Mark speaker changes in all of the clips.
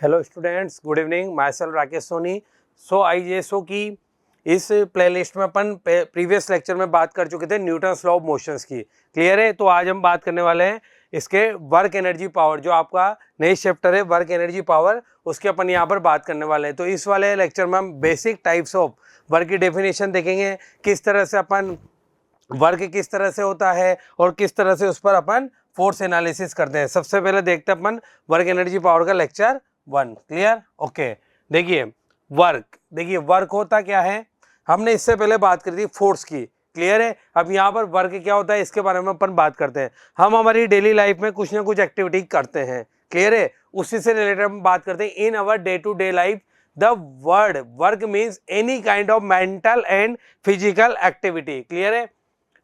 Speaker 1: Hello students, good evening. Myself Rakesh Soni. So की इस playlist में अपन प्रीवियस लेक्चर में बात कर चुके थे न्यूटन्स लॉ ऑफ मोशंस की। क्लियर है? तो आज हम बात करने वाले हैं इसके वर्क एनर्जी पावर, जो आपका नई चैप्टर है वर्क एनर्जी पावर, उसके अपन यहाँ पर बात करने वाले हैं। तो इस वाले लेक्चर में हम बेसिक टाइप्स ऑफ वर्क की डेफिनेशन देखेंगे, किस तरह से अपन वर्क किस तरह से होता है और किस तरह से उस पर अपन फोर्स एनालिसिस करते हैं। सबसे पहले देखते हैं अपन वर्क एनर्जी पावर का लेक्चर 1। क्लियर? ओके। देखिए वर्क होता क्या है, हमने इससे पहले बात करी थी फोर्स की। क्लियर है? अब यहाँ पर वर्क क्या होता है इसके बारे में अपन बात करते हैं। हम हमारी डेली लाइफ में कुछ ना कुछ एक्टिविटी करते हैं। क्लियर है? उसी से रिलेटेड हम बात करते हैं। In our day to day life the word work means any kind of mental and physical activity. Clear है?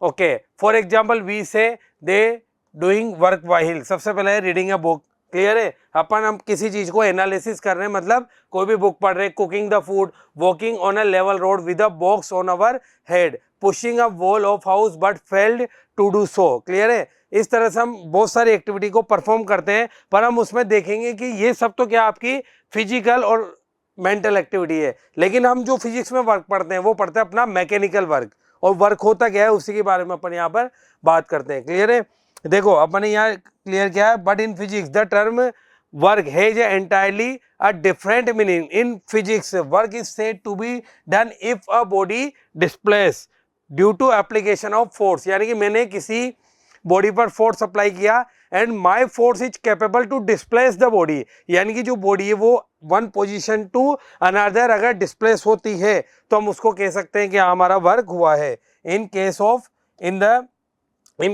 Speaker 1: Okay. For example we say they doing work वाहिल। सबसे पहले है रीडिंग अ बुक। क्लियर है? हम किसी चीज को एनालिसिस कर रहे हैं, मतलब कोई भी बुक पढ़ रहे हैं। Cooking the food, walking on a level road with a box on our head, pushing a wall of house but failed to do so. Clear है? इस तरह से हम बहुत सारी एक्टिविटी को परफॉर्म करते हैं, पर हम उसमें देखेंगे कि ये सब तो क्या आपकी फिजिकल और मेंटल एक्टिविटी है, लेकिन हम जो फिजिक्स में वर्क पढ़ते हैं वो पढ़ते हैं अपना मैकेनिकल वर्क। और वर्क होता क्या है उसी के बारे में अपन यहाँ पर बात करते हैं। क्लियर है? देखो अपन यहाँ क्लियर क्या है, but in physics the term work has entirely a different meaning. In physics work is said to be done if a body displace due to application of force. यानी कि मैंने किसी बॉडी पर फोर्स अप्लाई किया and my force is capable to displace the body. यानी कि जो body है वो वन पोजीशन टू अनदर अगर डिस्प्लेस होती है तो हम उसको कह सकते हैं कि हमारा वर्क हुआ है। इन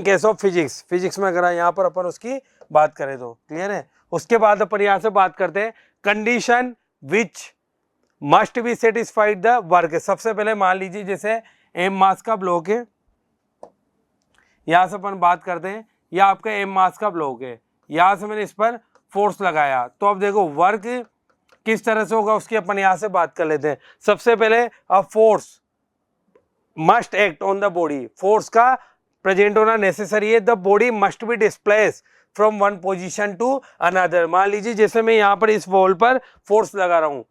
Speaker 1: केस ऑफ फिजिक्स में अगर यहाँ पर अपन उसकी बात करें तो क्लियर है। उसके बाद अपन यहाँ से बात करते हैं condition which must be satisfied the work. सबसे पहले मान लीजिए जैसे एम मास का ब्लॉक है, यहां से अपन बात करते हैं, यह आपका एम मास का ब्लॉक है, यहां से मैंने इस पर फोर्स लगाया। तो अब देखो वर्क किस तरह से होगा उसकी अपन यहां से बात कर लेते हैं। सबसे पहले a force must act on the body. Force का प्रेजेंट होना नेसेसरी है। The body must be displace from one position to another. मान लीजिए जैसे मैं यहाँ पर इस वॉल पर फोर्स लगा रहा हूँ,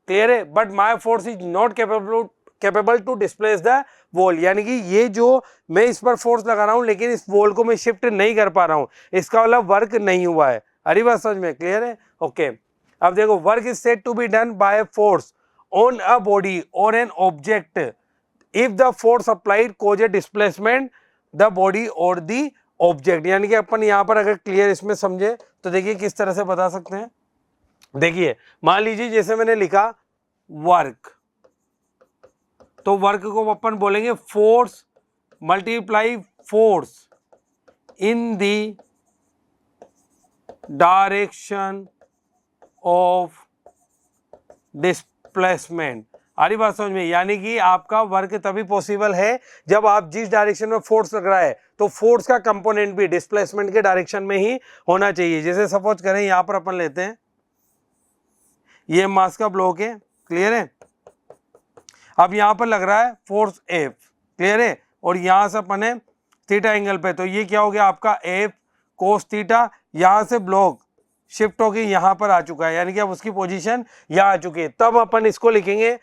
Speaker 1: क्लियर है, but my force is not capable to displace the wall. यानी कि ये जो मैं इस पर फोर्स लगा रहा हूँ लेकिन इस वॉल को मैं शिफ्ट नहीं कर पा रहा हूँ, इसका मतलब वर्क नहीं हुआ है। अरे बात समझ में? क्लियर है? ओके। अब देखो work is said to be done by force on a body और an object if the force applied cause a displacement the body और द ऑब्जेक्ट। यानी कि अपन यहाँ पर अगर क्लियर इसमें समझे तो देखिए किस तरह से बता सकते हैं। देखिए मान लीजिए जैसे मैंने लिखा वर्क, तो वर्क को अपन बोलेंगे force multiply force in the direction of displacement. आरी बात समझ में? यानी कि आपका वर्क तभी पॉसिबल है जब आप जिस डायरेक्शन में फोर्स लग रहा है तो फोर्स का कंपोनेंट भी डिस्प्लेसमेंट के डायरेक्शन में ही होना चाहिए। जैसे सपोज करें यहां पर अपन लेते हैं ये मास का ब्लॉक है, क्लियर है, अब यहां पर लग रहा है फोर्स एफ, क्लियर है, और यहां से अपन है थीटा एंगल पे, तो ये क्या हो गया आपका एफ कोस थीटा। यहां से ब्लॉक शिफ्ट होके यहां पर आ चुका है, यानी कि अब उसकी पोजीशन यहां आ चुकी है। तब अपन इसको लिखेंगे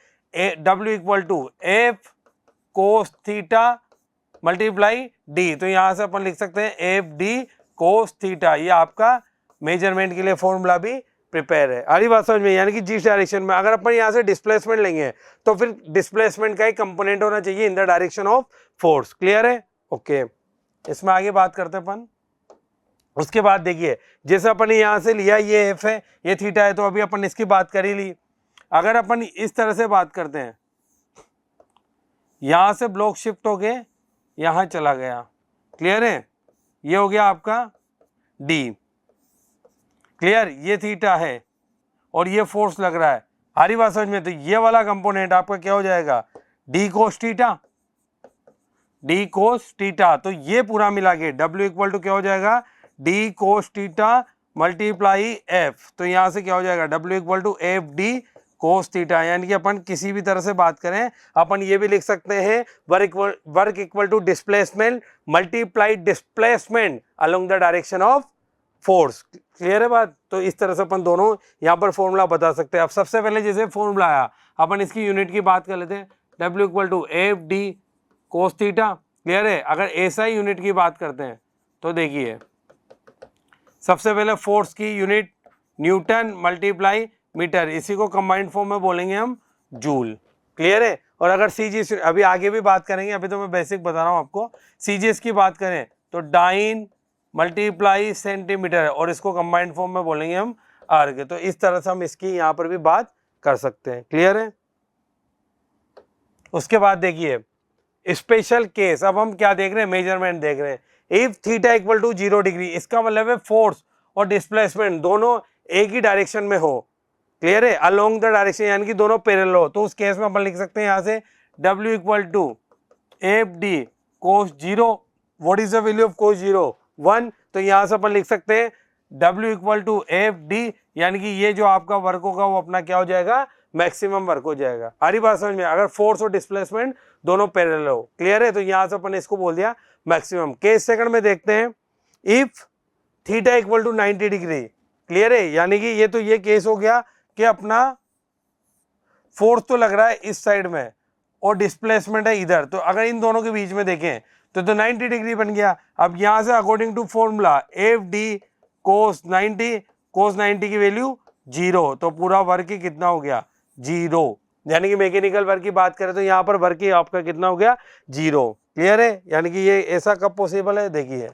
Speaker 1: W equal to F cos theta multiply D. तो यहां से अपन लिख सकते हैं एफ डी कोस थीटा। ये आपका मेजरमेंट के लिए फॉर्मूला भी प्रिपेयर है। आरी बात समझ में? यानी कि जिस डायरेक्शन में अगर अपन यहाँ से डिस्प्लेसमेंट लेंगे तो फिर डिस्प्लेसमेंट का एक कंपोनेंट होना चाहिए in the direction of force. Clear है? ओके। इसमें आगे बात करते हैं अपन। उसके बाद देखिए जैसे अपन ने यहाँ से लिया ये एफ है, ये थीटा है, तो अभी अपन इसकी बात कर ही ली। अगर अपन इस तरह से बात करते हैं, यहां से ब्लॉक शिफ्ट हो गए यहां चला गया, क्लियर है, ये हो गया आपका डी, क्लियर, ये थीटा है और ये फोर्स लग रहा है। हरी बात समझ में? तो ये वाला कंपोनेंट आपका क्या हो जाएगा डी कोस थीटा। तो ये पूरा मिला के W इक्वल टू क्या हो जाएगा D cos theta multiply F. तो यहां से क्या हो जाएगा W equal to F D cos theta. यानी कि अपन किसी भी तरह से बात करें अपन ये भी लिख सकते हैं work equal to displacement multiply displacement along the direction of force. Clear है बात? तो इस तरह से अपन दोनों यहाँ पर फॉर्मूला बता सकते हैं। अब सबसे पहले जैसे फॉर्मूला आया, अपन इसकी यूनिट की बात कर लेते हैं, W equal to F D cos theta. Clear है? अगर ऐसा ही यूनिट की बात करते हैं तो देखिए, सबसे पहले फोर्स की यूनिट न्यूटन मल्टीप्लाई मीटर, इसी को कंबाइंड फॉर्म में बोलेंगे हम जूल। क्लियर है? और अगर सीजीएस, अभी आगे भी बात करेंगे, अभी तो मैं बेसिक बता रहा हूँ आपको। सीजीएस की बात करें तो डाइन मल्टीप्लाई सेंटीमीटर, और इसको कंबाइंड फॉर्म में बोलेंगे हम आर्ग। तो इस तरह से हम इसकी यहाँ पर भी बात कर सकते हैं। क्लियर है? उसके बाद देखिए स्पेशल केस, अब हम क्या देख रहे हैं, मेजरमेंट देख रहे हैं। If theta equal to 0 degree, इसका मतलब है फोर्स और डिस्प्लेसमेंट दोनों एक ही डायरेक्शन में हो। क्लियर है? अलोंग द डायरेक्शन, यानी कि दोनों पैरेलल हो, तो उस केस में अपन लिख सकते हैं यहाँ से W equal to F D cos 0। What is the value of cos 0? 1। तो यहाँ से अपन लिख सकते हैं W equal to F D, यानी कि ये जो आपका वर्क होगा वो अपना क्या हो जाएगा, मैक्सिमम वर्क हो जाएगा। हरी बात समझ में? अगर फोर्स और डिस्प्लेसमेंट दोनों पैरेलल हो। क्लियर है? तो यहाँ से अपन इसको बोल दिया मैक्सिमम। केस सेकंड में देखते हैं, if theta equal to 90 degree. Clear है? यानी कि ये तो ये केस हो गया कि अपना फोर्स तो लग रहा है इस साइड में और डिस्प्लेसमेंट है इधर, तो अगर इन दोनों के बीच में देखें तो 90 डिग्री बन गया। अब यहां से according to formula F D cos 90 की वैल्यू 0, तो पूरा वर्क ही कितना हो गया, 0। यानी कि मैकेनिकल वर्क की बात करें तो यहाँ पर वर्क ही आपका कितना हो गया, 0। क्लियर है? यानी कि ये ऐसा कब पॉसिबल है, देखिए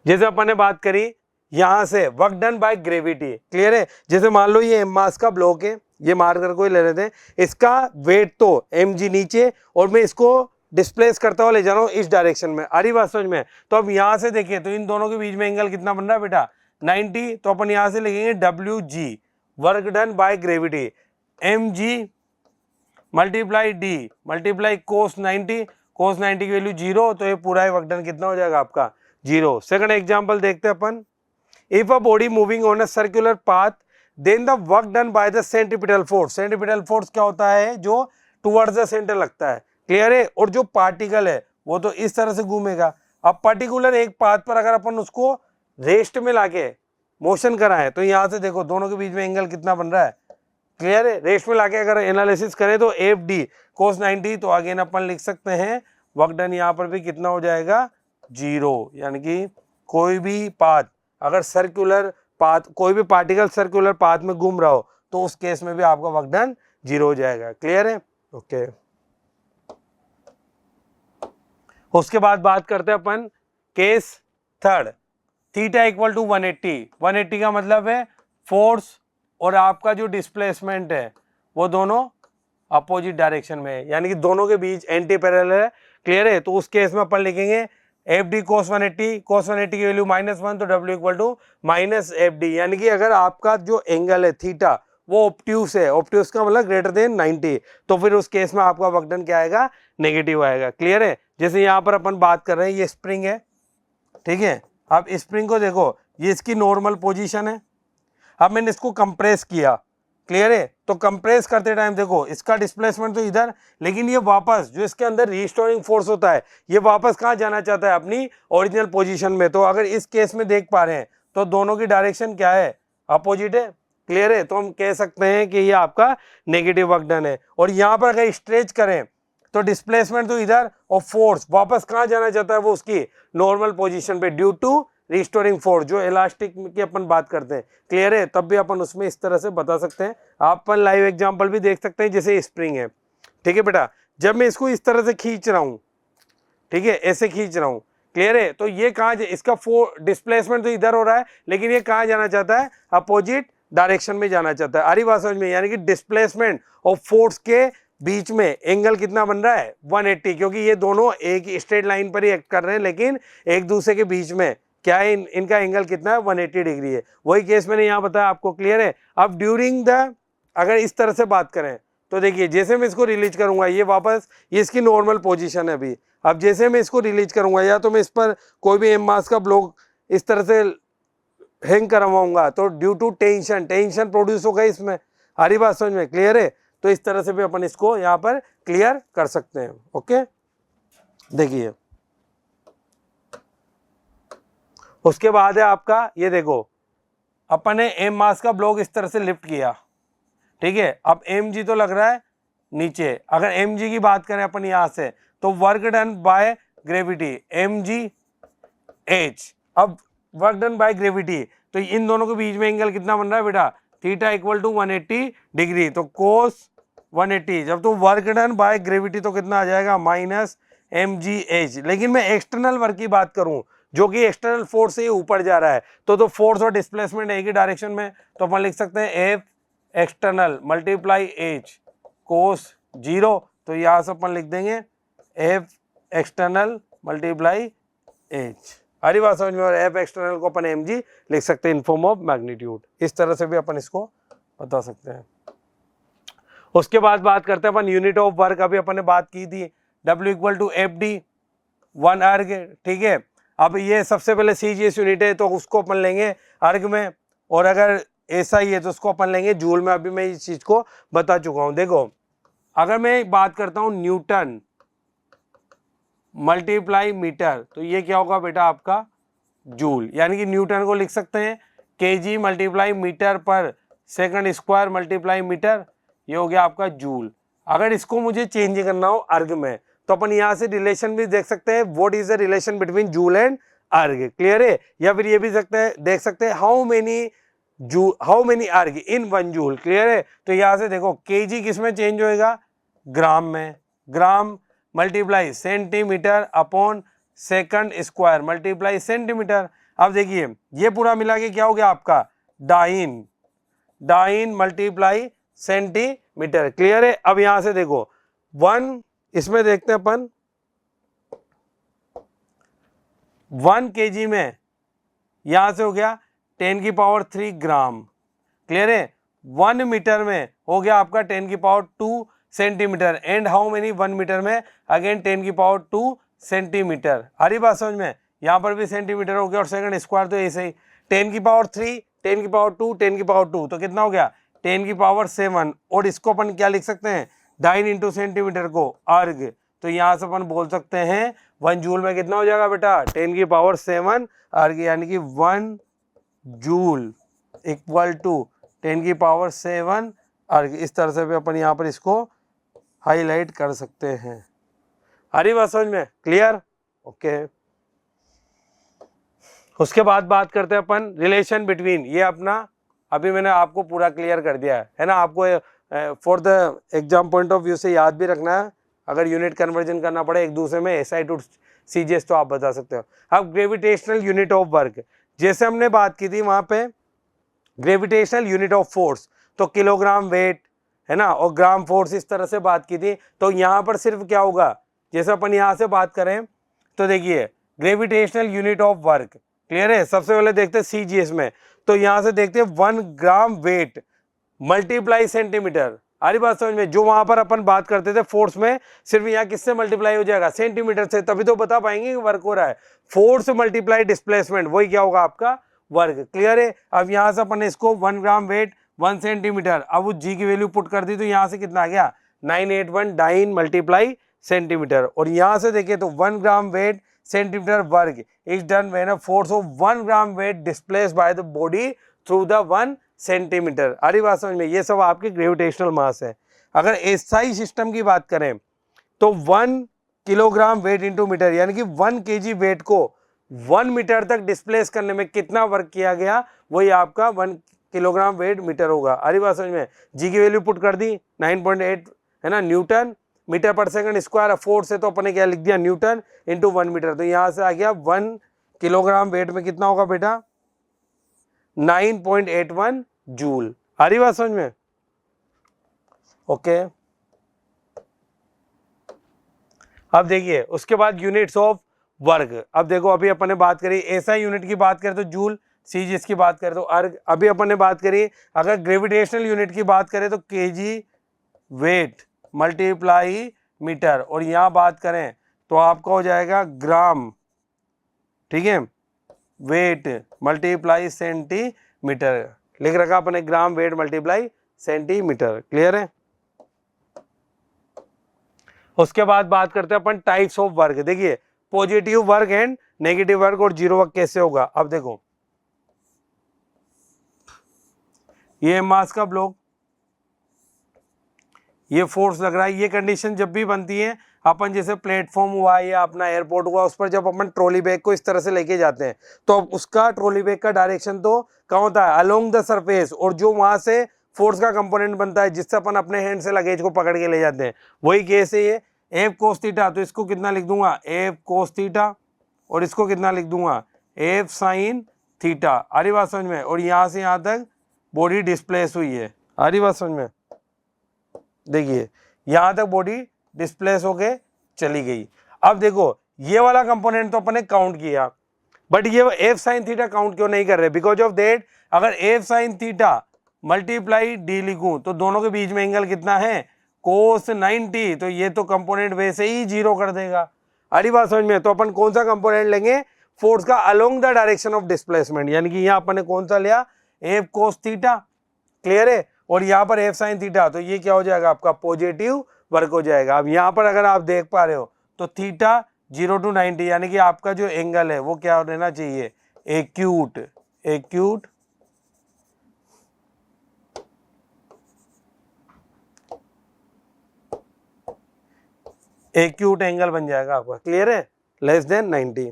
Speaker 1: जैसे अपन ने बात करी यहां से work done by gravity. Clear है? जैसे मान लो ये मास का ब्लॉक है, ये मार्कर को ही ले रहे थे, इसका वेट तो mg नीचे, और मैं इसको डिस्प्लेस करता हुआ ले जा रहा हूँ इस डायरेक्शन में। आ रही बात समझ में? तो अब यहां से देखिए तो इन दोनों के बीच में एंगल कितना बन रहा है बेटा, 90। तो अपन यहां से लिखेंगे WG work done by gravity, mg multiply D multiply कोस 90 की वैल्यू 0, तो ये पूरा वर्क डन कितना हो जाएगा आपका, 0। सेकंड एग्जांपल देखते हैं अपन, if a body moving on a circular path then the work done by the centripetal force. Centripetal force क्या होता है, जो टुवर्ड्स द सेंटर लगता है। क्लियर है? और जो पार्टिकल है वो तो इस तरह से घूमेगा। अब पर्टिकुलर एक पाथ पर अगर अपन उसको रेस्ट में लाके मोशन कराएं तो यहां से देखो दोनों के बीच में एंगल कितना बन रहा है। क्लियर है? रेस्ट में लाके अगर एनालिसिस करें तो एफ डी कोस 90, तो अगेन अपन लिख सकते हैं वर्क डन यहाँ पर भी कितना हो जाएगा, 0। यानी कि कोई भी पाथ, अगर सर्कुलर पाथ, कोई भी पार्टिकल सर्कुलर पाथ में घूम रहा हो तो उस केस में भी आपका वर्क डन 0 हो जाएगा। क्लियर है? ओके। उसके बाद बात करते हैं अपन case third, theta equal to 180 का मतलब है फोर्स और आपका जो डिस्प्लेसमेंट है वो दोनों अपोजिट डायरेक्शन में है, यानी कि दोनों के बीच एंटी पैरेलल है। क्लियर है? तो उस केस में अपन लिखेंगे एफ डी कोस 180 की वैल्यू -1, तो W equal to minus F D. यानी कि अगर आपका जो एंगल है थीटा वो ऑब्ट्यूस है, ऑब्ट्यूस का मतलब ग्रेटर देन 90, तो फिर उस केस में आपका वर्क डन क्या आएगा, नेगेटिव आएगा। क्लियर है? जैसे यहाँ पर अपन बात कर रहे हैं, ये स्प्रिंग है, ठीक है। अब स्प्रिंग को देखो, ये इसकी नॉर्मल पोजीशन है। अब मैंने इसको कंप्रेस किया। क्लियर है? तो कंप्रेस करते टाइम देखो इसका डिस्प्लेसमेंट तो इधर, लेकिन ये वापस जो इसके अंदर रिस्टोरिंग फोर्स होता है ये वापस कहाँ जाना चाहता है, अपनी ओरिजिनल पोजीशन में। तो अगर इस केस में देख पा रहे हैं तो दोनों की डायरेक्शन क्या है, अपोजिट है। क्लियर है? तो हम कह सकते हैं कि ये आपका नेगेटिव वर्क डन है। और यहाँ पर अगर स्ट्रेच करें तो डिस्प्लेसमेंट तो इधर और फोर्स वापस कहाँ जाना चाहता है, वो उसकी नॉर्मल पोजीशन पे ड्यू टू रिस्टोरिंग फोर्स, जो इलास्टिक की अपन बात करते हैं। क्लियर है? तब भी अपन उसमें इस तरह से बता सकते हैं। आप अपन लाइव एग्जांपल भी देख सकते हैं, जैसे स्प्रिंग है, ठीक है बेटा। जब मैं इसको इस तरह से खींच रहा हूँ, ठीक है, ऐसे खींच रहा हूँ, क्लियर है, तो ये कहाँ, इसका डिस्प्लेसमेंट तो इधर हो रहा है, लेकिन ये कहाँ जाना चाहता है, अपोजिट डायरेक्शन में जाना चाहता है। आ रही बात समझ में? यानी कि डिस्प्लेसमेंट और फोर्स के बीच में एंगल कितना बन रहा है, 180, क्योंकि ये दोनों एक स्ट्रेट लाइन पर ही एक्ट कर रहे हैं, लेकिन एक दूसरे के बीच में क्या है, इनका एंगल कितना है, 180 डिग्री है। वही केस मैंने यहाँ बताया आपको। क्लियर है? अब ड्यूरिंग द, अगर इस तरह से बात करें तो देखिए जैसे मैं इसको रिलीज करूंगा ये वापस, ये इसकी नॉर्मल पोजीशन है अभी। अब जैसे मैं इसको रिलीज करूंगा, या तो मैं इस पर कोई भी एम मास का ब्लॉक इस तरह से हैंग करवाऊंगा, तो ड्यू टू टेंशन प्रोड्यूस होगा इसमें। आ रही बात समझ में? क्लियर है? तो इस तरह से भी अपन इसको यहाँ पर क्लियर कर सकते हैं। ओके, देखिए उसके बाद है आपका ये देखो, अपन ने एम मास का ब्लॉक इस तरह से लिफ्ट किया, ठीक है। अब एम जी तो लग रहा है नीचे, अगर एम जी की बात करें अपन यहाँ से तो work done by gravity M G H. अब वर्क डन बाय ग्रेविटी, तो इन दोनों के बीच में एंगल कितना बन रहा है बेटा, थीटा इक्वल टू 180 डिग्री, तो कोस 180। जब तो वर्क डन बाय ग्रेविटी तो कितना आ जाएगा, माइनस एम जी एच। लेकिन मैं एक्सटर्नल वर्क की बात करूं जो कि एक्सटर्नल फोर्स से ऊपर जा रहा है, तो फोर्स और डिस्प्लेसमेंट एक ही डायरेक्शन में, तो अपन लिख सकते हैं एफ एक्सटर्नल मल्टीप्लाई एच कोस 0। तो यहां से अपन लिख देंगे एफ एक्सटर्नल मल्टीप्लाई एच। हरी बात समझ में, और एफ एक्सटर्नल को अपन एम जी लिख सकते हैं इन फॉर्म ऑफ मैग्नीट्यूड। इस तरह से भी अपन इसको बता सकते हैं। उसके बाद बात करते हैं अपन यूनिट ऑफ वर्क, अभी अपन ने बात की थी W equal to F D 1 erg, ठीक है। अब ये सबसे पहले CGS यूनिट है तो उसको अपन लेंगे अर्ग में, और अगर ऐसा ही है तो उसको अपन लेंगे जूल में। अभी मैं इस चीज को बता चुका हूं। देखो अगर मैं बात करता हूं न्यूटन मल्टीप्लाई मीटर, तो ये क्या होगा बेटा आपका जूल, यानी कि न्यूटन को लिख सकते हैं केजी मल्टीप्लाई मीटर पर सेकंड स्क्वायर मल्टीप्लाई मीटर, ये हो गया आपका जूल। अगर इसको मुझे चेंज करना हो अर्ग में तो अपन यहाँ से रिलेशन भी देख सकते हैं, what is the relation between joule and अर्ग, क्लियर है। या फिर ये भी देख सकते हैं हाउ मेनी अर्ग इन 1 जूल, क्लियर है। तो यहाँ से देखो केजी किस में चेंज होएगा, ग्राम में, gram multiply centimetre upon second square multiply centimetre. अब देखिए ये पूरा मिला के क्या हो गया आपका dyne, dyne multiply centimetre, clear है। अब यहां से देखो 1, इसमें देखते हैं अपन 1 kg में यहां से हो गया 10 की पावर 3 ग्राम, क्लियर है। 1 मीटर में हो गया आपका 10 की power 2 centimetre, and how many 1 metre में अगेन 10 की पावर 2 सेंटीमीटर। हरी बात समझ में, यहां पर भी सेंटीमीटर हो गया और सेकंड स्क्वायर तो ऐसे ही 10 की पावर 3 10 की पावर 2 10 की पावर 2, तो कितना हो गया 10 की पावर 7। और इसको अपन क्या लिख सकते हैं, डाइन इंटू सेंटीमीटर को अर्ग, तो यहां से अपन बोल सकते हैं 1 जूल में कितना हो जाएगा बेटा 10 की पावर 7 अर्ग, यानी कि 1 जूल इक्वल टू 10 की पावर 7 अर्ग। इस तरह से भी अपन यहाँ पर इसको हाईलाइट कर सकते हैं। हरी बात समझ में, क्लियर, ओके। उसके बाद बात करते हैं अपन रिलेशन बिटवीन, ये अपना अभी मैंने आपको पूरा क्लियर कर दिया है ना। आपको for the exam point of view से याद भी रखना है, अगर यूनिट कन्वर्जन करना पड़े एक दूसरे में SI टू CGS तो आप बता सकते हो। अब ग्रेविटेशनल यूनिट ऑफ वर्क, जैसे हमने बात की थी वहां पे ग्रेविटेशनल यूनिट ऑफ फोर्स तो किलोग्राम वेट है ना, और ग्राम फोर्स इस तरह से बात की थी। तो यहाँ पर सिर्फ क्या होगा, जैसे अपन यहाँ से बात करें तो देखिए gravitational unit of work, clear है। सबसे पहले देखते हैं CGS में, तो यहाँ से देखते हैं 1 ग्राम वेट मल्टीप्लाई सेंटीमीटर। हरी बात समझ में, जो वहां पर अपन बात करते थे फोर्स में, सिर्फ यहाँ किससे मल्टीप्लाई हो जाएगा सेंटीमीटर से, तभी तो बता पाएंगे कि वर्क हो रहा है। फोर्स मल्टीप्लाई डिस्प्लेसमेंट, वही क्या होगा आपका वर्क, क्लियर है। अब यहाँ से अपन इसको 1 ग्राम वेट 1 सेंटीमीटर, अब उस जी की वैल्यू पुट कर दी तो यहाँ से कितना आ गया 981 डाइन मल्टीप्लाई सेंटीमीटर। और यहाँ से देखिए तो 1 gram weight centimetre work is done when a force of 1 gram weight displaced by the body through the 1 centimetre. अरे बात समझ में, ये सब आपके ग्रेविटेशनल मास है। अगर SI सिस्टम की बात करें तो 1 किलोग्राम वेट इंटू मीटर, यानी कि 1 kg वेट को 1 मीटर तक डिस्प्लेस करने में कितना वर्क किया गया, वही आपका 1 किलोग्राम वेट मीटर होगा। अरे बात समझ में, जी की वैल्यू पुट कर दी 9.8 है ना न्यूटन मीटर पर सेकंड स्क्वायर, फोर्स है तो अपने क्या लिख दिया न्यूटन इंटू 1 मीटर, तो यहां से आ गया 1 किलोग्राम वेट में कितना होगा बेटा 9.81 जूल। आ रही बात समझ में, ओके। अब देखिए उसके बाद यूनिट्स ऑफ वर्क, अब देखो अभी अपन ने बात करी SI यूनिट की बात करें तो जूल, CGS की बात करें तो अर्ग। अभी अपन ने बात करी अगर ग्रेविटेशनल यूनिट की बात करें तो केजी वेट मल्टीप्लाई मीटर, और यहां बात करें तो आपका हो जाएगा ग्राम, ठीक है, वेट मल्टीप्लाई सेंटीमीटर, लिख रखा अपने gram weight multiply centimetre, clear है। उसके बाद बात करते हैं अपन टाइप्स ऑफ वर्क। देखिए positive work and negative work और जीरो वर्क कैसे होगा। अब देखो ये मास का ब्लॉक, ये फोर्स लग रहा है, ये कंडीशन जब भी बनती है अपन जैसे प्लेटफॉर्म हुआ या अपना एयरपोर्ट हुआ उस पर जब अपन ट्रॉली बैग को इस तरह से लेके जाते हैं तो अब उसका ट्रॉली बैग का डायरेक्शन तो कहाँ होता है, अलोंग द सरफेस, और जो वहां से फोर्स का कंपोनेंट बनता है जिससे अपन अपने हैंड से लगेज को पकड़ के ले जाते हैं, वही केस है ये एफ कोस थीटा। तो इसको कितना लिख दूंगा, एफ कोस थीटा, और इसको कितना लिख दूंगा, एफ साइन थीटा। आ रही बात समझ में। और यहाँ से यहाँ तक बॉडी डिस्प्लेस हुई है, आ रही बात समझ में। देखिए यहां तक बॉडी डिस्प्लेस होके चली गई। अब देखो ये वाला कंपोनेंट तो अपन ने काउंट किया, बट ये एफ साइन थीटा काउंट क्यों नहीं कर रहे, बिकॉज ऑफ दैट अगर F sine theta multiply D लिखूं तो दोनों के बीच में एंगल कितना है, कोस 90, तो ये तो कंपोनेंट वैसे ही जीरो कर देगा। अरे बात समझ में। तो अपन कौन सा कंपोनेंट लेंगे, फोर्स का along the direction of displacement, यानी कि यहाँ अपन ने कौन सा लिया, एफ कोस थीटा। क्लियर है। और यहाँ पर एफ साइन थीटा, तो ये क्या हो जाएगा आपका, पॉजिटिव वर्क हो जाएगा। अब यहाँ पर अगर आप देख पा रहे हो तो थीटा 0 to 90, यानी कि आपका जो एंगल है वो क्या रहना चाहिए, एक्यूट, एक्यूट एक्यूट एंगल बन जाएगा आपका। क्लियर है, लेस देन 90।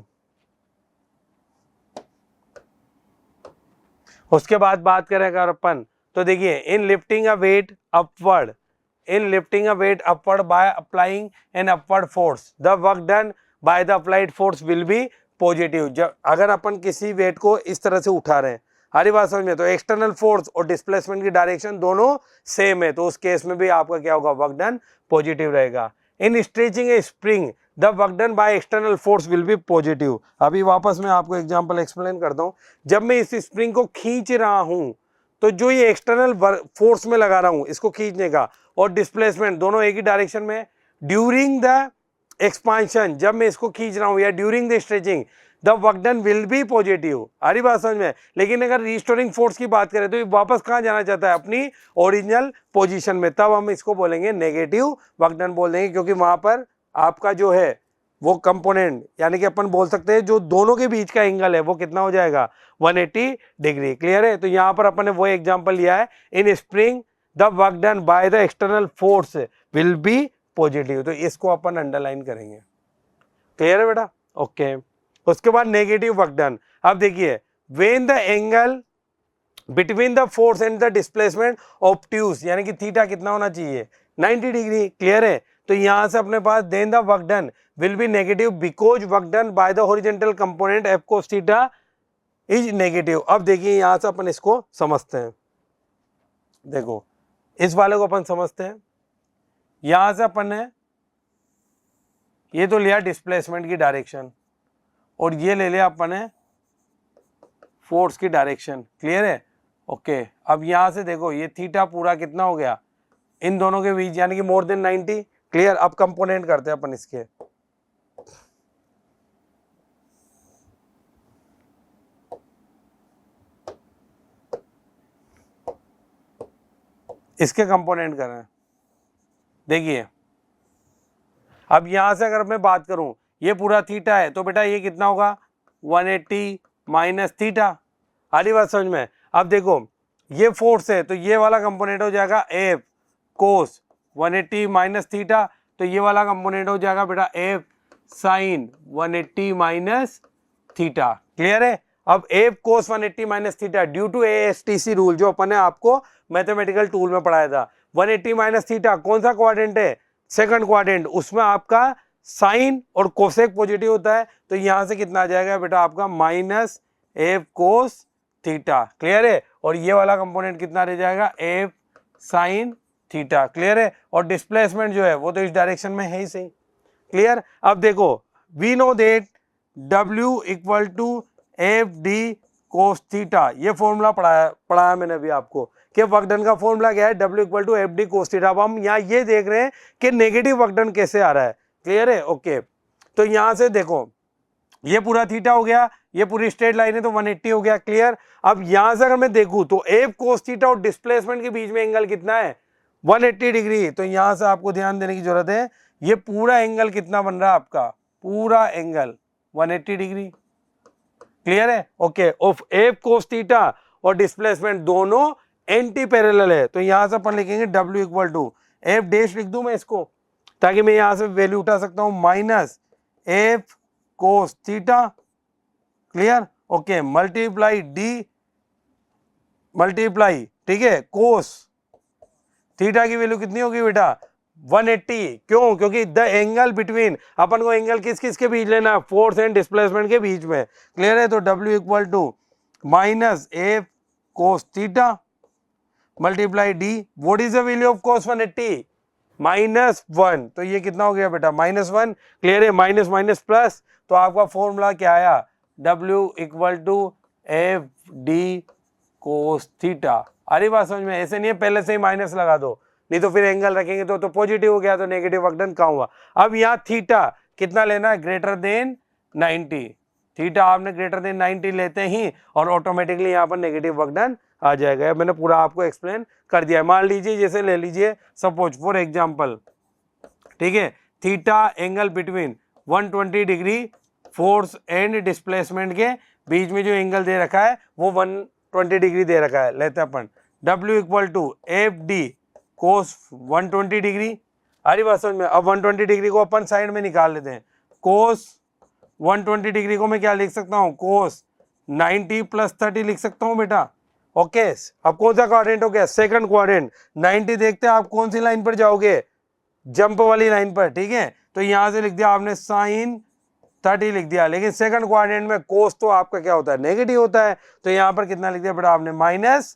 Speaker 1: उसके बाद बात करेगा अपन, तो देखिए in lifting a weight upward, in lifting a weight upward by applying an upward force, the work done by the applied force will be positive. जब अगर अपन किसी वेट को इस तरह से उठा रहे हैं, हरी बात समझ में, तो एक्सटर्नल फोर्स और डिस्प्लेसमेंट की डायरेक्शन दोनों सेम है, तो उस केस में भी आपका क्या होगा, वर्क डन पॉजिटिव रहेगा। इन stretching a spring the work done by external force will be positive. अभी वापस मैं आपको एग्जांपल एक्सप्लेन करता हूं। जब मैं इस स्प्रिंग को खींच रहा हूं तो जो ये एक्सटर्नल फोर्स में लगा रहा हूं इसको खींचने का और डिस्प्लेसमेंट दोनों एक ही डायरेक्शन में, ड्यूरिंग द एक्सपांशन जब मैं इसको खींच रहा हूं या during the stretching the work done will be positive. आ रही बात समझ में। लेकिन अगर रिस्टोरिंग फोर्स की बात करें तो ये वापस कहां जाना चाहता है, अपनी ओरिजिनल पोजीशन में, तब हम इसको बोलेंगे नेगेटिव वर्क डन बोल देंगे, क्योंकि वहां पर आपका जो है वो कंपोनेंट, यानी कि अपन बोल सकते हैं जो दोनों के बीच का एंगल है वो कितना हो जाएगा, 180 डिग्री। क्लियर है। तो यहाँ पर अपन ने वो एग्जांपल लिया है, इन spring the work done by the external force will be positive, तो इसको अपन अंडरलाइन करेंगे। क्लियर है बेटा, ओके। उसके बाद नेगेटिव वर्क डन। अब देखिए when the angle between the force and the displacement obtuse, यानी कि थीटा कितना होना चाहिए, 90 डिग्री। क्लियर है। तो यहां से अपने पास then the work done will be negative because work done by the horizontal component F cos theta is negative. अब देखिए यहां से अपन इसको समझते हैं। देखो इस वाले को अपन समझते हैं। यहां से अपन ने ये तो लिया डिस्प्लेसमेंट की डायरेक्शन और ये ले लिया अपन ने फोर्स की डायरेक्शन। क्लियर है, ओके। अब यहां से देखो ये थीटा पूरा कितना हो गया इन दोनों के बीच, यानी कि मोर देन 90। क्लियर। अब कंपोनेंट करते हैं अपन इसके, इसके कंपोनेंट कर रहे हैं। देखिए अब यहां से अगर मैं बात करूं, ये पूरा थीटा है तो बेटा ये कितना होगा, 180 माइनस थीटा। आधी बात समझ में। अब देखो ये फोर्स है तो ये वाला कंपोनेंट हो जाएगा एफ कोस 180 माइनस थीटा, तो ये वाला कंपोनेंट हो जाएगा बेटा F sine 180 minus theta. Clear है। अब F cos 180 minus theta due to ASTC rule जो अपन ने आपको मैथमेटिकल टूल में पढ़ाया था, 180 माइनस थीटा कौन सा क्वाड्रेंट है, सेकंड क्वाड्रेंट, उसमें आपका साइन और कोसेक पॉजिटिव होता है, तो यहां से कितना आ जाएगा बेटा आपका minus F cos theta. Clear है। और ये वाला कंपोनेंट कितना रह जाएगा, एफ साइन थीटा। क्लियर है। और डिस्प्लेसमेंट जो है वो तो इस डायरेक्शन में है ही सही। क्लियर। अब देखो we know that W equal to F D cos theta, ये फॉर्मूला पढ़ाया मैंने अभी आपको कि वर्क डन का फॉर्मूला क्या है, W equal to F D cos theta. अब हम यहाँ ये देख रहे हैं कि नेगेटिव वर्क डन कैसे आ रहा है। क्लियर है, ओके। तो यहाँ से देखो ये पूरा थीटा हो गया, ये पूरी स्ट्रेट लाइन है तो 180 हो गया। क्लियर। अब यहां से अगर मैं देखूं तो एफ कोस थीटा और डिस्प्लेसमेंट के बीच में एंगल कितना है, 180 डिग्री। तो यहां से आपको ध्यान देने की जरूरत है, ये पूरा एंगल कितना बन रहा है आपका पूरा एंगल 180 डिग्री। क्लियर है? Okay. Of F cos theta और डिस्प्लेसमेंट दोनों एंटी पैरेलल है, तो यहां से अपन लिखेंगे W equal to F dash लिख दूं मैं इसको, ताकि मैं यहां से वैल्यू उठा सकता हूं minus F cos theta. Clear? Okay. Multiply D multiply, ठीक है, कोस थीटा की वैल्यू कितनी होगी बेटा? 180। क्यों? क्योंकि द एंगल बिटवीन, अपन को एंगल किस किस के बीच लेना है? फोर्स एंड डिस्प्लेसमेंट के बीच में। क्लियर है? तो W equal to minus F cos theta multiply D. What is the value of cos 180? -1। तो ये कितना हो गया बेटा? -1। क्लियर है? माइनस माइनस प्लस, तो आपका फॉर्मूला क्या आया? W equal to F D cos theta. अरे बात समझ में? ऐसे नहीं है पहले से ही माइनस लगा दो, नहीं तो फिर एंगल रखेंगे तो पॉजिटिव हो गया, तो नेगेटिव वर्क डन कहाँ हुआ? अब यहाँ थीटा कितना लेना है? Greater than 90। थीटा आपने ग्रेटर देन 90 लेते ही और ऑटोमेटिकली यहाँ पर नेगेटिव वर्क डन आ जाएगा। मैंने पूरा आपको एक्सप्लेन कर दिया है। मान लीजिए जैसे ले लीजिए सपोज फॉर एग्जांपल, ठीक है, theta angle between 120 degree force and displacement के बीच में जो एंगल दे रखा है वो 120 डिग्री दे रखा है। लेते हैं अपन W equal to F D cos 120 degree. अरे बात समझ में? अब 120 डिग्री को अपन साइड में निकाल लेते हैं। कोस 120 डिग्री को मैं क्या लिख सकता हूँ? कोस 90 प्लस 30 लिख सकता हूँ बेटा। ओके। अब कौन सा क्वाड्रेंट हो गया? Second quadrant. 90 देखते हैं आप कौन सी लाइन पर जाओगे? जंप वाली लाइन पर, ठीक है। तो यहां से लिख दिया आपने साइन 30 लिख दिया, लेकिन सेकंड क्वाड्रेंट में कोस तो आपका क्या होता है? नेगेटिव होता है। तो यहां पर कितना लिख दिया बेटा आपने? Minus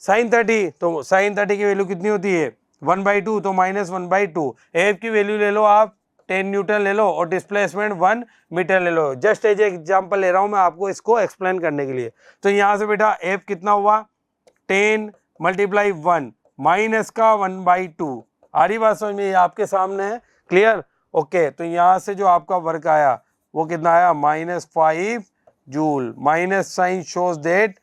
Speaker 1: sine 30। तो साइन 30 की वैल्यू कितनी होती है? 1/2, तो -1/2। एफ की वैल्यू ले लो आप 10 न्यूटन ले लो और डिस्प्लेसमेंट 1 मीटर ले लो। जस्ट एज एग्जांपल ले रहा हूं मैं आपको इसको एक्सप्लेन करने के लिए। तो यहां से बेटा एफ कितना हुआ? 10 × 1 माइनस का 1/2। आ रही बात समझ में? ये आपके सामने है। क्लियर? ओके। तो यहां से जो आपका वर्क आया वो कितना आया? -5 joule. Minus sign shows that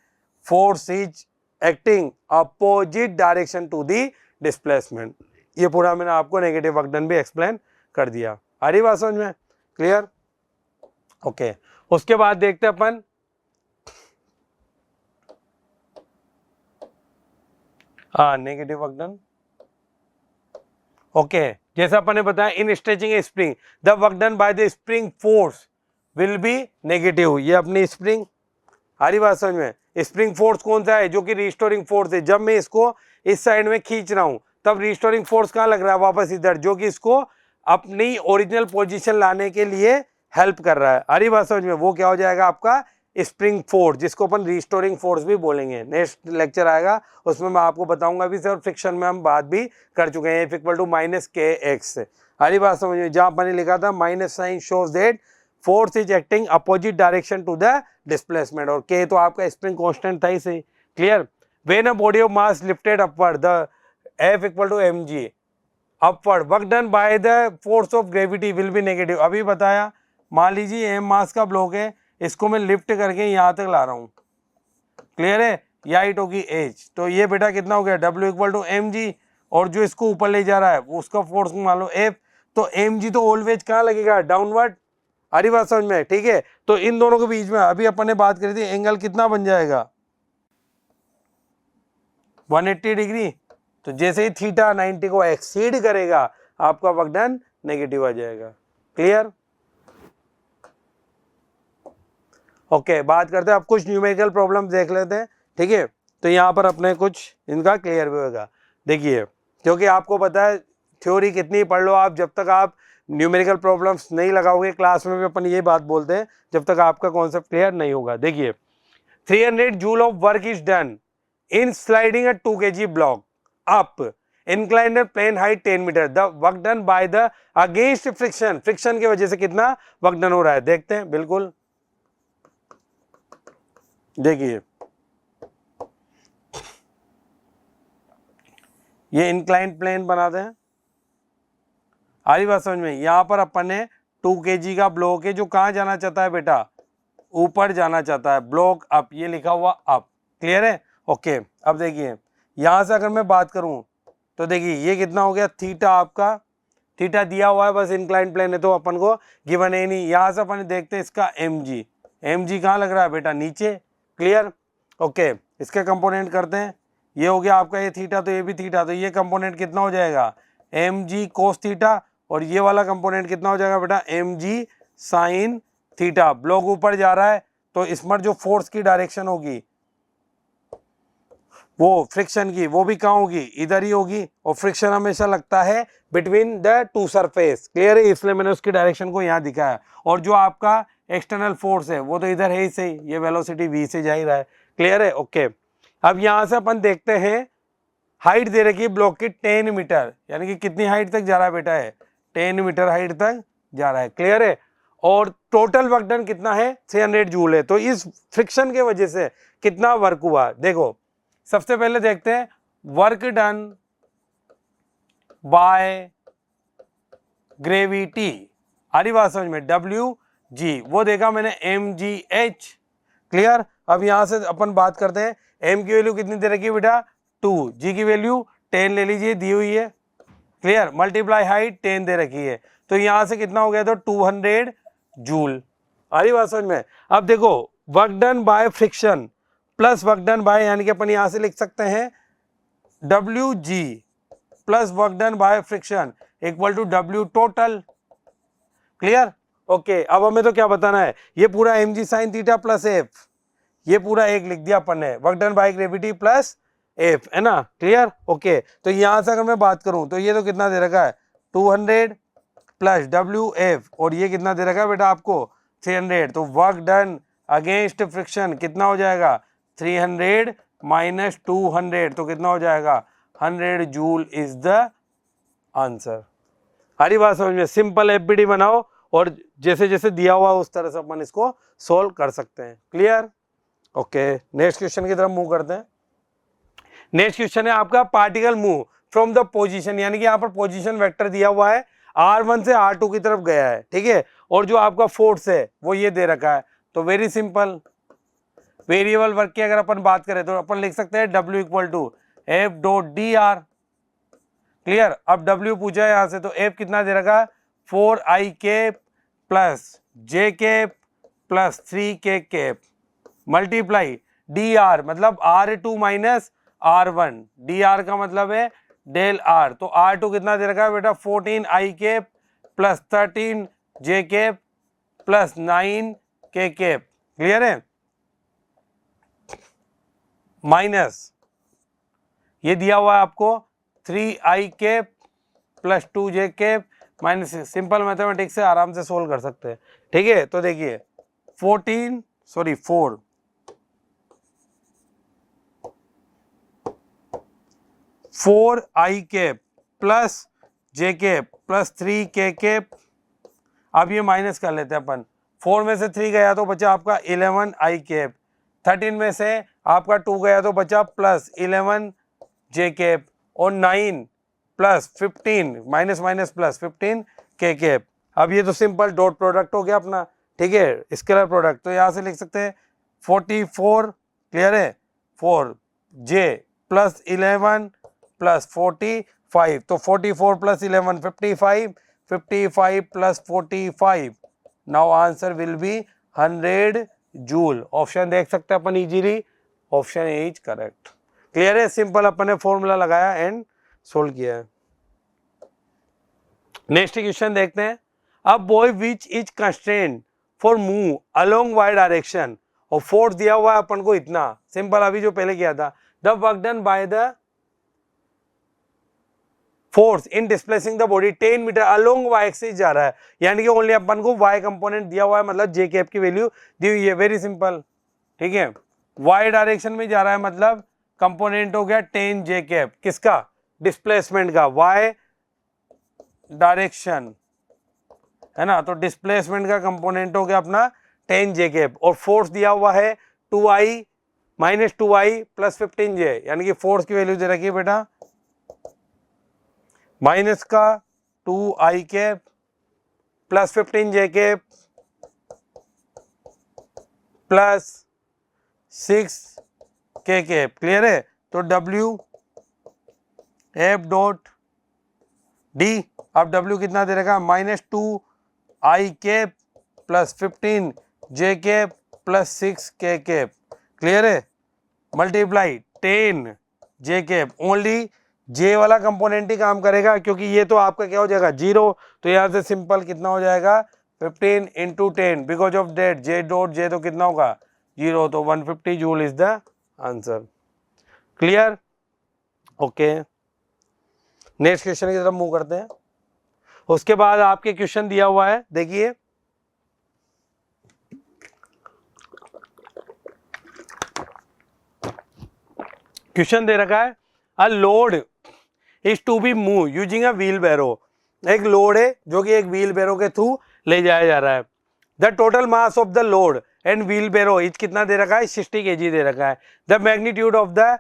Speaker 1: force is acting opposite direction to the displacement. ये पूरा मैंने आपको नेगेटिव वर्क डन भी एक्सप्लेन कर दिया। आ रही बात समझ में? क्लियर? ओके। उसके बाद देखते हैं अपन नेगेटिव वर्क डन। ओके। जैसा अपन ने बताया in stretching a spring the work done by the spring force will be negative. ये अपनी स्प्रिंग, आ रही बात समझ में? स्प्रिंग फोर्स कौन सा है? जो कि रिस्टोरिंग फोर्स है। जब मैं इसको इस साइड में खींच रहा हूं तब रिस्टोरिंग फोर्स कहां लग रहा है? वापस इधर, जो कि इसको अपनी ओरिजिनल पोजीशन लाने के लिए हेल्प कर रहा है। आ रही बात समझ में? वो क्या हो जाएगा आपका? स्प्रिंग फोर्स, जिसको अपन रिस्टोरिंग फोर्स भी बोलेंगे। नेक्स्ट लेक्चर आएगा उसमें मैं आपको बताऊंगा भी सर। फ्रिक्शन में हम बात भी कर चुके हैं। F equal to -kx। आ रही बात समझ में? जहां अपन ने लिखा था minus sign shows that force is acting opposite direction to the displacement, और k तो आपका स्प्रिंग कांस्टेंट था ही सही। Clear? When a body of mass lifted upward the F equal to mg upward work done by the force of gravity will be negative. अभी बताया, मान लीजिए m मास का ब्लॉक है, इसको मैं लिफ्ट करके यहां तक ला रहा हूं। क्लियर है? या हाइट होगी h, तो ये बेटा कितना हो गया? W इक्वल टू mg, और जो इसको ऊपर ले जा रहा है वो उसका फोर्स मान लो F, तो mg तो ऑलवेज कहां लगेगा? डाउनवर्ड। आ रही बात समझ में? ठीक है। तो इन दोनों के बीच में अभी अपन ने बात करी थी, एंगल कितना बन जाएगा? 180 डिग्री। तो जैसे ही थीटा 90 को एक्सीड करेगा आपका वर्क डन नेगेटिव आ जाएगा। क्लियर? ओके। बात करते हैं अब कुछ न्यूमेरिकल प्रॉब्लम देख लेते हैं, ठीक है। तो यहाँ पर अपने कुछ इनका क्लियर भी होगा। देखिए, क्योंकि आपको पता है थ्योरी कितनी पढ़ लो आप, जब तक आप न्यूमेरिकल प्रॉब्लम्स नहीं लगाओगे क्लास में भी अपन ये बात बोलते हैं, जब तक आपका कॉन्सेप्ट क्लियर नहीं होगा। देखिए, 300 joule of work is done in sliding a 2 kg block up inclined plane height 10 metre. The work done by the against friction, friction की वजह से कितना वर्क डन हो रहा है देखते हैं। बिल्कुल, देखिए ये इंक्लाइंड प्लेन बनाते हैं। आ रही बात समझ में? यहां पर अपन ने 2 kg का ब्लॉक है जो कहां जाना चाहता है बेटा? ऊपर जाना चाहता है। ब्लॉक अप, ये लिखा हुआ अप। क्लियर है? ओके। अब देखिए यहां से अगर मैं बात करूं तो देखिए ये कितना हो गया? थीटा आपका थीटा दिया हुआ है, बस इंक्लाइन प्लेन है तो अपन को गिवन है नहीं। यहाँ से अपन देखते हैं इसका एम जी कहाँ लग रहा है बेटा, नीचे। Clear, okay. इसके कंपोनेंट करते हैं, ये हो गया आपका ये थीटा, तो ये भी थीटा, तो ये कंपोनेंट कितना हो जाएगा, एम जी कोस थीटा, और ये वाला कंपोनेंट कितना हो जाएगा बेटा, M G sine theta. Block ऊपर जा रहा है तो इसमें जो फोर्स की डायरेक्शन होगी वो फ्रिक्शन की, वो भी कहाँ होगी, इधर ही होगी, और फ्रिक्शन हमेशा लगता है between the two surface. Clear है, इसलिए मैंने उसकी डायरेक्शन को यहाँ दिखाया। और जो आपका एक्सटर्नल फोर्स है वो तो इधर है ही सही, ये वेलोसिटी v से जा ही रहा है। क्लियर है, ओके। अब यहाँ से अपन देखते हैं, हाइट दे रखी है ब्लॉक की 10 मीटर, यानी कि कितनी हाइट तक जा रहा है बेटा, है 10 मीटर हाइट तक जा रहा है। क्लियर है, और टोटल वर्क डन कितना है, 300 जूल है। तो इस फ्रिक्शन के वजह से कितना वर्क हुआ, देखो सबसे पहले देखते हैं वर्क डन बाय ग्रेविटी। आ रही बात समझ में, डब्ल्यू जी वो देखा मैंने एम जी एच। क्लियर, अब यहां से अपन बात करते हैं, एम की वैल्यू कितनी दे रखी है बेटा 2, जी की वैल्यू 10 ले लीजिए, दी हुई है। क्लियर, मल्टीप्लाई हाइट 10 दे रखी है, तो यहां से कितना हो गया, तो 200 जूल। आ रही बात समझ में। अब देखो work done by friction plus work done by, यानी कि अपन यहां से लिख सकते हैं W G plus work done by friction equal to W total. Clear, okay. अब हमें तो क्या बताना है, ये पूरा M G sine theta plus F, ये पूरा एक लिख दिया अपन ने, work done by gravity plus F, है ना। Clear, okay. तो यहां से अगर मैं बात करूं तो ये तो कितना दे रखा है 200 प्लस डब्ल्यू एफ, और ये कितना दे रखा है बेटा आपको 300। तो वर्क डन अगेंस्ट फ्रिक्शन कितना हो जाएगा 300 माइनस 200, तो कितना हो जाएगा 100 जूल इज द आंसर। हरी बात समझ में, सिंपल एफबीडी बनाओ और जैसे जैसे दिया हुआ उस तरह से अपन इसको सोल्व कर सकते हैं। Clear, okay. नेक्स्ट क्वेश्चन की तरफ मूव करते हैं। नेक्स्ट क्वेश्चन है आपका particle move from the position, यानी कि यहाँ पर पोजीशन वेक्टर दिया हुआ है, r1 से r2 की तरफ गया है, ठीक है, और जो आपका फोर्स है वो ये दे रखा है। तो वेरी सिंपल, वेरिएबल वर्क की अगर अपन बात करें तो अपन लिख सकते हैं W equal to F dot D R. Clear, अब W पूछा है यहाँ से, तो F कितना दे रखा, 4i cap plus j cap plus 3k cap multiply dr, मतलब r2 माइनस r1, dr का मतलब है डेल r, तो r2 कितना दे रखा है बेटा 14i cap plus 13j cap plus 9k cap. Clear है, माइनस ये दिया हुआ है आपको 3i cap plus 2j cap minus, simple mathematics से आराम से सोल्व कर सकते हैं। ठीक है, तो देखिए 4i cap plus j cap plus 3k cap, अब ये माइनस कर लेते हैं अपन, 4 में से 3 गया तो बचा आपका 11i कैप, 13 में से आपका 2 गया तो बचा प्लस 11j कैप, और 9 plus 15 minus minus plus 15k cap. अब ये तो सिंपल डॉट प्रोडक्ट हो गया अपना, ठीक है, स्केलर प्रोडक्ट, तो यहाँ से लिख सकते हैं 44। क्लियर है, 4j प्लस 11 प्लस 45, तो 44 plus 11 55, 55 plus 45, now answer will be 100 joule. Option देख सकते हैं अपन easily, option is correct. Clear है, सिंपल अपन ने फॉर्मूला लगाया एंड सोल्व किया है। नेक्स्ट क्वेश्चन देखते हैं, अब by which is constraint for move along Y direction, और फोर्स दिया हुआ है अपन को इतना, सिंपल अभी जो पहले किया था, the work done by the force in displacing the body 10 metre along Y axis जा रहा है, यानी कि ओनली अपन को वाई कंपोनेंट दिया हुआ है, मतलब जे कैप की वैल्यू दी हुई है। वेरी सिंपल, ठीक है, वाई डायरेक्शन में जा रहा है मतलब कंपोनेंट हो गया 10 जे कैप, किसका, डिस्प्लेसमेंट का, वाई डायरेक्शन है ना, तो डिस्प्लेसमेंट का कंपोनेंट हो गया अपना 10 जे कैप, और फोर्स दिया हुआ है 2i minus 2i plus 15j, यानी कि फोर्स की वैल्यू दे रखी है बेटा माइनस का 2i cap plus 15j cap plus 6k cap. Clear है, तो W एफ डॉट डी। अब W कितना दे रखा है, -2 I cap plus 15 J cap plus 6 K cap, clear है, multiply 10 J cap. Only J वाला कंपोनेंट ही काम करेगा, क्योंकि ये तो आपका क्या हो जाएगा 0, तो यहाँ से सिंपल कितना हो जाएगा 15 × 10, because of that J dot J तो कितना होगा 0, तो 150 joule is the answer, clear, okay. Next question की तरफ मूव करते हैं। उसके बाद आपके क्वेश्चन दिया हुआ है, देखिए क्वेश्चन दे रखा है, a load is to be move using a wheelbarrow. एक लोड है जो कि एक व्हील बैरो के थ्रू ले जाया जा रहा है। The total mass of the load and wheelbarrow is कितना दे रखा है 60 kg दे रखा है। The magnitude of the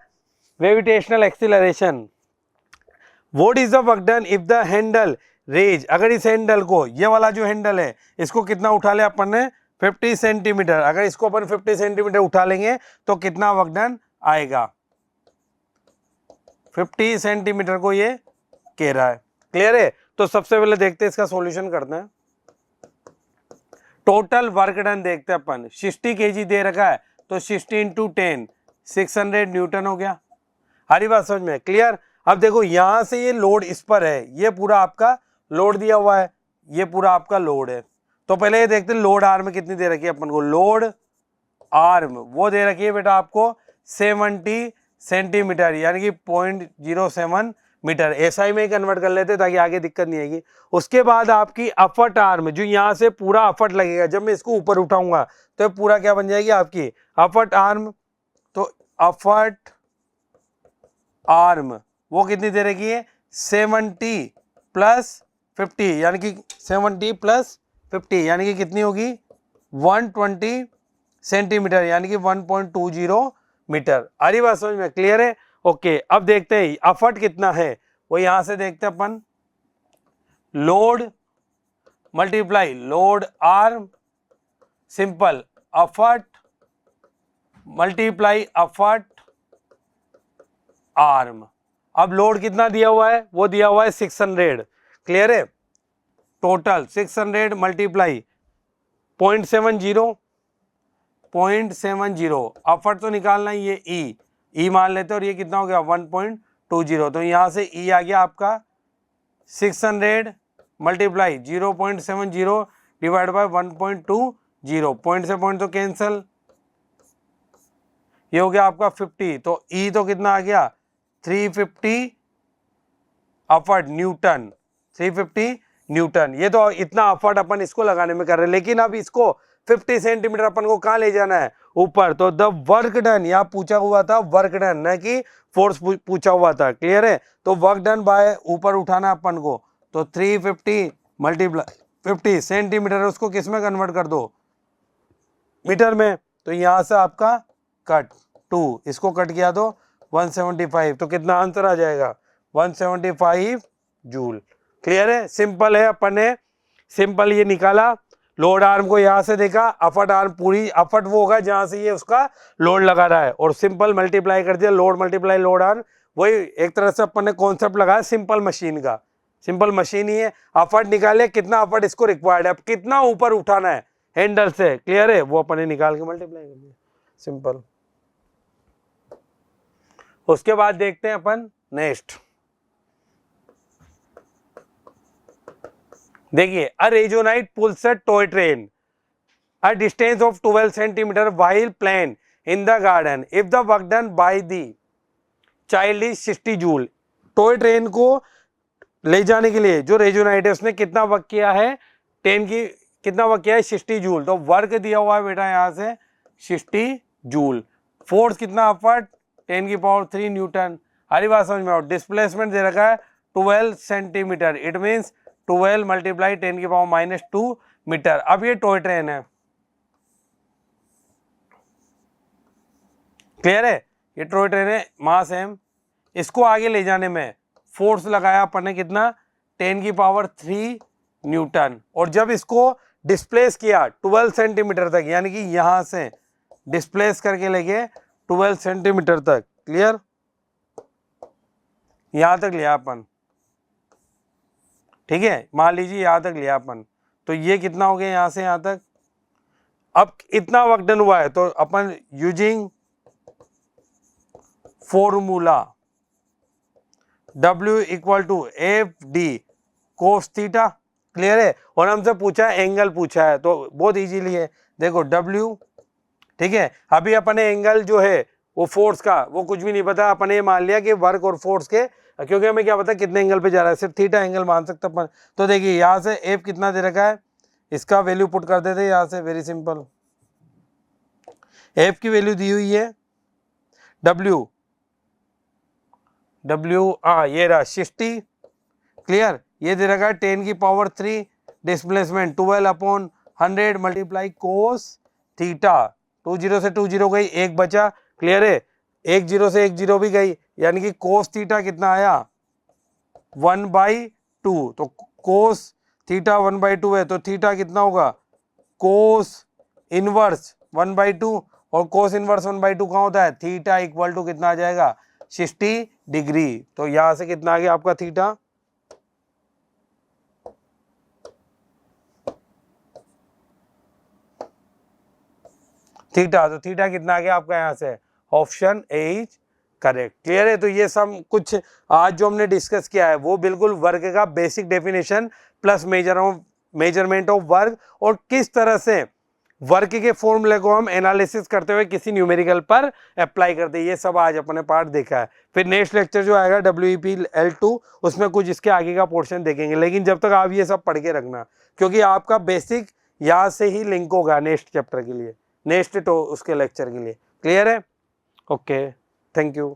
Speaker 1: gravitational acceleration, what is the work done if the handle raise, अगर इस हैंडल को, ये वाला जो हैंडल है इसको कितना उठा ले अपन ने 50 सेंटीमीटर, अगर इसको अपन 50 सेंटीमीटर उठा लेंगे तो कितना वर्क डन आएगा, 50 सेंटीमीटर को ये कह रहा है, क्लियर है। तो सबसे पहले देखते हैं इसका सॉल्यूशन करते हैं। टोटल वर्क डन देखते हैं अपन, 60 kg दे रखा है तो 60 × 10 600 न्यूटन हो गया। हरी बात समझ में, क्लियर। अब देखो यहां से ये लोड इस पर है, ये पूरा आपका लोड दिया हुआ है, ये पूरा आपका लोड है। तो पहले ये देखते हैं लोड आर्म कितनी दे रखी है अपन को, लोड आर्म वो दे रखी है बेटा आपको 70 सेंटीमीटर, यानी कि 0.07 मीटर। SI में कन्वर्ट कर लेते ताकि आगे दिक्कत नहीं आएगी। उसके बाद आपकी अफट आर्म, जो यहाँ से पूरा अफट लगेगा, जब मैं इसको ऊपर उठाऊंगा तो पूरा क्या बन जाएगी आपकी अफट आर्म। तो अफट आर्म वो कितनी दे रखी है 70 + 50, यानी कि 70 + 50 यानी कि कितनी होगी 120 सेंटीमीटर, यानी कि 1.20 मीटर। आ रही बात समझ में, क्लियर है, ओके। अब देखते हैं अफट कितना है, वो यहां से देखते हैं अपन, load multiply load arm, simple effort multiply effort arm. अब लोड कितना दिया हुआ है, वो दिया हुआ है 600, क्लियर है। टोटल 600 मल्टीप्लाई 0.70 अफट तो निकालना है, ये ई मान लेते हैं, और ये कितना हो गया 1.20, तो यहां से ई आ गया आपका 600 मल्टीप्लाई 0.70 डिवाइड बाय 1.20, पॉइंट से पॉइंट तो कैंसल, ये हो गया आपका 50, तो ई तो कितना आ गया 350 अफट न्यूटन, 350 न्यूटन। ये तो इतना अफर्ट अपन इसको लगाने में कर रहे हैं, लेकिन अब इसको 50 सेंटीमीटर अपन को कहाँ ले जाना है ऊपर। तो द वर्क डन, यहाँ पूछा हुआ था वर्क डन, न कि फोर्स पूछा हुआ था, क्लियर है। तो वर्क डन बाय ऊपर उठाना अपन को, तो 350 मल्टीप्लाई 50 सेंटीमीटर है, उसको किस में कन्वर्ट कर दो मीटर में। तो यहाँ से आपका कट 2, इसको कट किया तो 175, तो कितना आंसर आ जाएगा 175 जूल, क्लियर है। सिंपल है, अपन ने सिंपल ये निकाला, लोड आर्म को यहां से देखा, अफट आर्म पूरी अफट वो होगा जहां से ये उसका लोड लगा रहा है, और सिंपल मल्टीप्लाई कर दिया, लोड मल्टीप्लाई लोड आर्म, वही एक तरह से अपन ने कॉन्सेप्ट लगाया सिंपल मशीन का, सिंपल मशीन ही है। अफट निकाले, कितना अफट इसको रिक्वायर्ड है, अब कितना ऊपर उठाना है हैंडल से, क्लियर है, वो अपन ने निकाल के मल्टीप्लाई कर दिया, सिंपल। उसके बाद देखते हैं अपन नेक्स्ट, देखिए अ रेजोनाइट pulls a toy train a distance of 12 centimetre while playing in the garden if the work done by the child is 60 joule. Toy train को ले जाने के लिए जो रेजोनाइट है उसने कितना वर्क किया है, कितना वर्क किया है 60 जूल। तो वर्क दिया हुआ है बेटा यहाँ से 60 जूल, फोर्स कितना अफर्ट 10⁻³ न्यूटन। हरी बात समझ में आओ। डिस्प्लेसमेंट दे रखा है 12 centimetre, it means 12 multiply 10⁻⁻² metre. अब ये टॉय ट्रेन है, क्लियर है, ये टॉय ट्रेन है, मास एम, इसको आगे ले जाने में फोर्स लगाया अपन ने कितना 10⁻³ न्यूटन, और जब इसको डिस्प्लेस किया 12 सेंटीमीटर तक, यानी कि यहां से डिस्प्लेस करके लेके 12 सेंटीमीटर तक, क्लियर, यहां तक लिया अपन, ठीक है, मान लीजिए यहाँ तक लिया अपन, तो ये कितना हो गया यहाँ से यहाँ तक। अब इतना वर्क डन हुआ है तो अपन using formula W equal to F D cos theta, clear है। और हमसे पूछा है एंगल पूछा है, तो बहुत इजीली है, देखो W, ठीक है। अभी अपने एंगल जो है वो फोर्स का वो कुछ भी नहीं पता, अपने ये मान लिया कि वर्क और फोर्स के, क्योंकि हमें क्या पता कितने एंगल पे जा रहा है, सिर्फ थीटा एंगल मान सकते अपन। तो देखिए यहाँ से एफ कितना दे रखा है, इसका वैल्यू पुट कर देते यहाँ से, वेरी सिंपल। एफ की वैल्यू दी हुई है W ये रहा 60, क्लियर। ये दे रखा है 10 की power 3, displacement 12/100 multiply cos theta, 20 से 20 गई, एक बचा, क्लियर है। 10 से 10 भी गई, यानी कि कोस थीटा कितना आया 1/2, तो कोस थीटा 1/2 है, तो थीटा कितना होगा कोस इनवर्स 1/2, और कोस इनवर्स 1/2 कहाँ होता है, थीटा इक्वल टू कितना आ जाएगा 60 डिग्री। तो यहां से कितना आ गया आपका थीटा, तो थीटा कितना आ गया आपका यहाँ से, option A is correct, clear है। तो ये सब कुछ आज जो हमने डिस्कस किया है वो बिल्कुल वर्क का basic definition plus measurement of work, और किस तरह से वर्क के फॉर्मूले को हम एनालिसिस करते हुए किसी न्यूमेरिकल पर अप्लाई करते हैं, ये सब आज अपने पार्ट देखा है। फिर नेक्स्ट लेक्चर जो आएगा WEP L2, उसमें कुछ इसके आगे का पोर्शन देखेंगे, लेकिन जब तक आप ये सब पढ़ के रखना, क्योंकि आपका बेसिक यहाँ से ही लिंक होगा नेक्स्ट चैप्टर के लिए, नेक्स्ट तो उसके लेक्चर के लिए, क्लियर है। Okay, thank you.